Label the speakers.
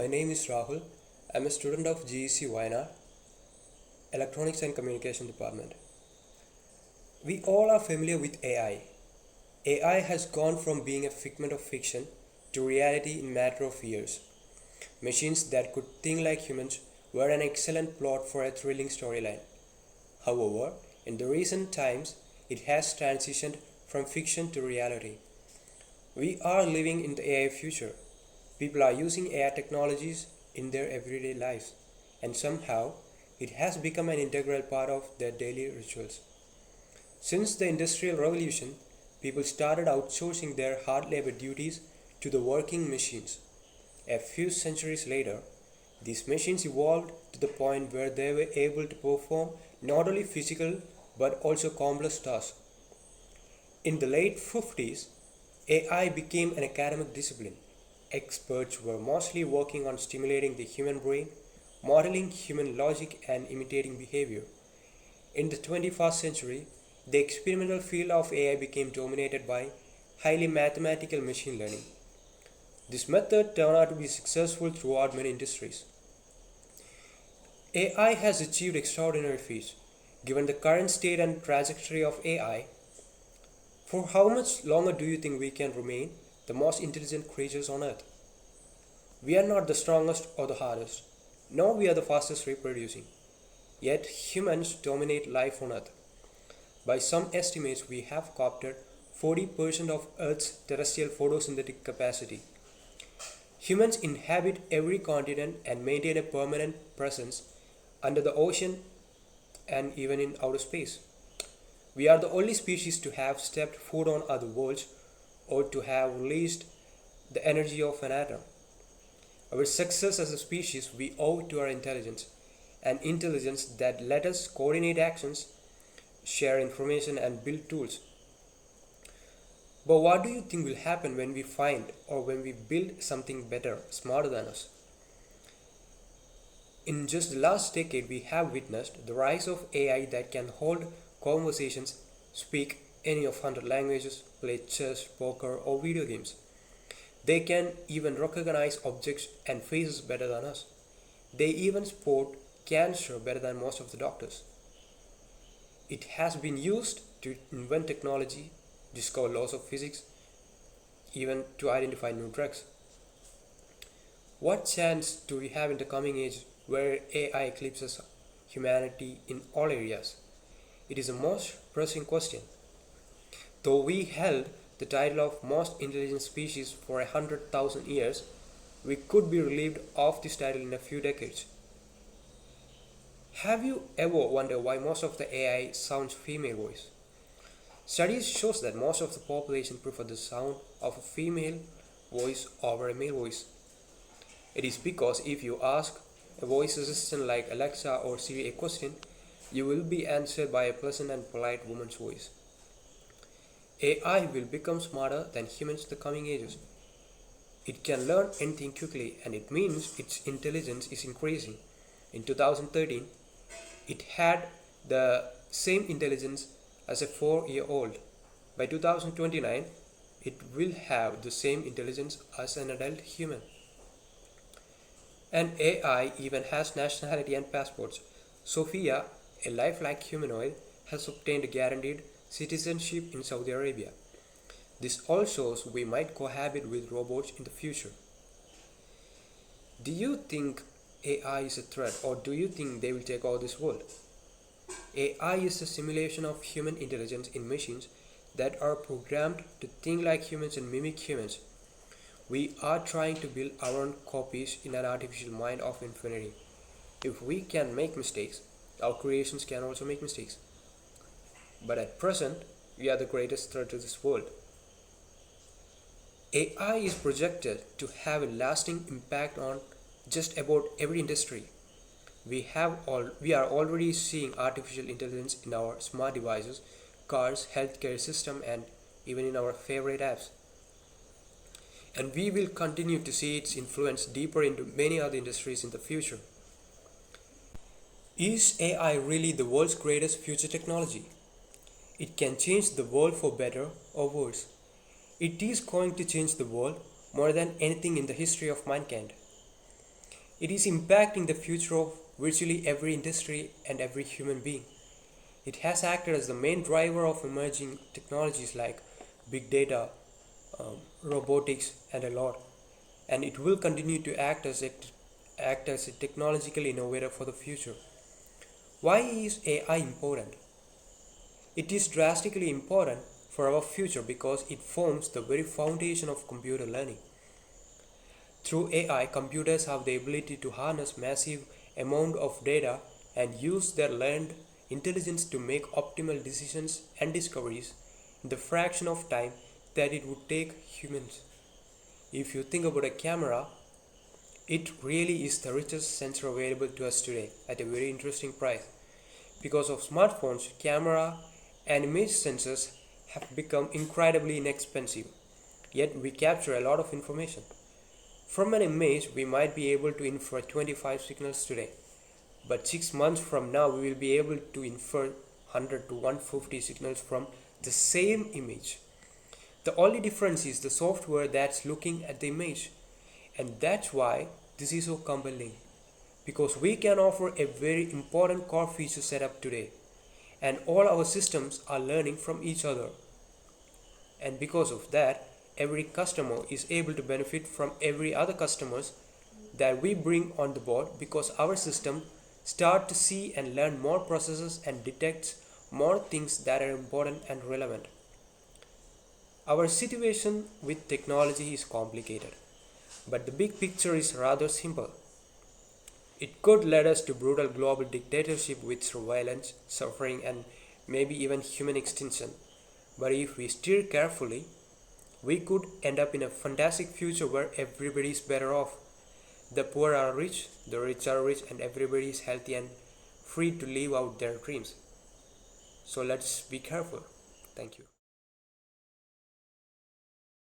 Speaker 1: My name is Rahul. I'm a student of GEC Wayanad, Electronics and Communication Department. We all are familiar with AI. AI has gone from being a figment of fiction to reality in a matter of years. Machines that could think like humans were an excellent plot for a thrilling storyline. However, in the recent times, it has transitioned from fiction to reality. We are living in the AI future. People are using AI technologies in their everyday lives, and somehow it has become an integral part of their daily rituals. Since the Industrial Revolution, people started outsourcing their hard labor duties to the working machines. A few centuries later, these machines evolved to the point where they were able to perform not only physical but also complex tasks. In the late 50s, AI became an academic discipline. Experts were mostly working on stimulating the human brain, modeling human logic, and imitating behavior. In the 21st century, the experimental field of AI became dominated by highly mathematical machine learning. This method turned out to be successful throughout many industries. AI has achieved extraordinary feats. Given the current state and trajectory of AI, for how much longer do you think we can remain the most intelligent creatures on Earth? We are not the strongest or the hardest, nor we are the fastest reproducing. Yet humans dominate life on Earth. By some estimates, we have captured 40% of Earth's terrestrial photosynthetic capacity. Humans inhabit every continent and maintain a permanent presence under the ocean and even in outer space. We are the only species to have stepped foot on other worlds or to have released the energy of an atom. Our success as a species we owe to our intelligence, an intelligence that let us coordinate actions, share information, and build tools. But what do you think will happen when we find or when we build something better, smarter than us? In just the last decade, we have witnessed the rise of AI that can hold conversations, speak any of 100 languages, play chess, poker, or video games. They can even recognize objects and faces better than us. They even spot cancer better than most of the doctors. It has been used to invent technology, discover laws of physics, even to identify new drugs. What chance do we have in the coming age where AI eclipses humanity in all areas? It is a most pressing question. Though we held the title of most intelligent species for 100,000 years, we could be relieved of this title in a few decades. Have you ever wondered why most of the AI sounds female voice? Studies shows that most of the population prefer the sound of a female voice over a male voice. It is because if you ask a voice assistant like Alexa or Siri a question, you will be answered by a pleasant and polite woman's voice. AI will become smarter than humans in the coming ages. It can learn anything quickly, and it means its intelligence is increasing. In 2013, it had the same intelligence as a 4-year-old. By 2029, it will have the same intelligence as an adult human. And AI even has nationality and passports. Sophia, a lifelike humanoid, has obtained guaranteed citizenship in Saudi Arabia. This all shows we might cohabit with robots in the future. Do you think AI is a threat, or do you think they will take over this world? AI is a simulation of human intelligence in machines that are programmed to think like humans and mimic humans. We are trying to build our own copies in an artificial mind of infinity. If we can make mistakes, our creations can also make mistakes. But at present, we are the greatest threat to this world. AI is projected to have a lasting impact on just about every industry. We are already seeing artificial intelligence in our smart devices, cars, healthcare system, and even in our favorite apps. And we will continue to see its influence deeper into many other industries in the future. Is AI really the world's greatest future technology? It can change the world for better or worse. It is going to change the world more than anything in the history of mankind. It is impacting the future of virtually every industry and every human being. It has acted as the main driver of emerging technologies like big data, robotics, and a lot. And it will continue to act as a technological innovator for the future. Why is AI important? It is drastically important for our future because it forms the very foundation of computer learning. Through AI, computers have the ability to harness massive amount of data and use their learned intelligence to make optimal decisions and discoveries in the fraction of time that it would take humans. If you think about a camera, it really is the richest sensor available to us today at a very interesting price. Because of smartphones, camera and image sensors have become incredibly inexpensive, yet we capture a lot of information. From an image, we might be able to infer 25 signals today, but 6 months from now, we will be able to infer 100 to 150 signals from the same image. The only difference is the software that's looking at the image, and that's why this is so compelling, because we can offer a very important core feature setup today, and all our systems are learning from each other. And because of that, every customer is able to benefit from every other customers that we bring on the board, because our system start to see and learn more processes and detects more things that are important and relevant. Our situation with technology is complicated, but the big picture is rather simple. It could lead us to brutal global dictatorship with surveillance, suffering, and maybe even human extinction. But if we steer carefully, we could end up in a fantastic future where everybody is better off. The poor are rich, the rich are rich, and everybody is healthy and free to live out their dreams. So let's be careful. Thank you.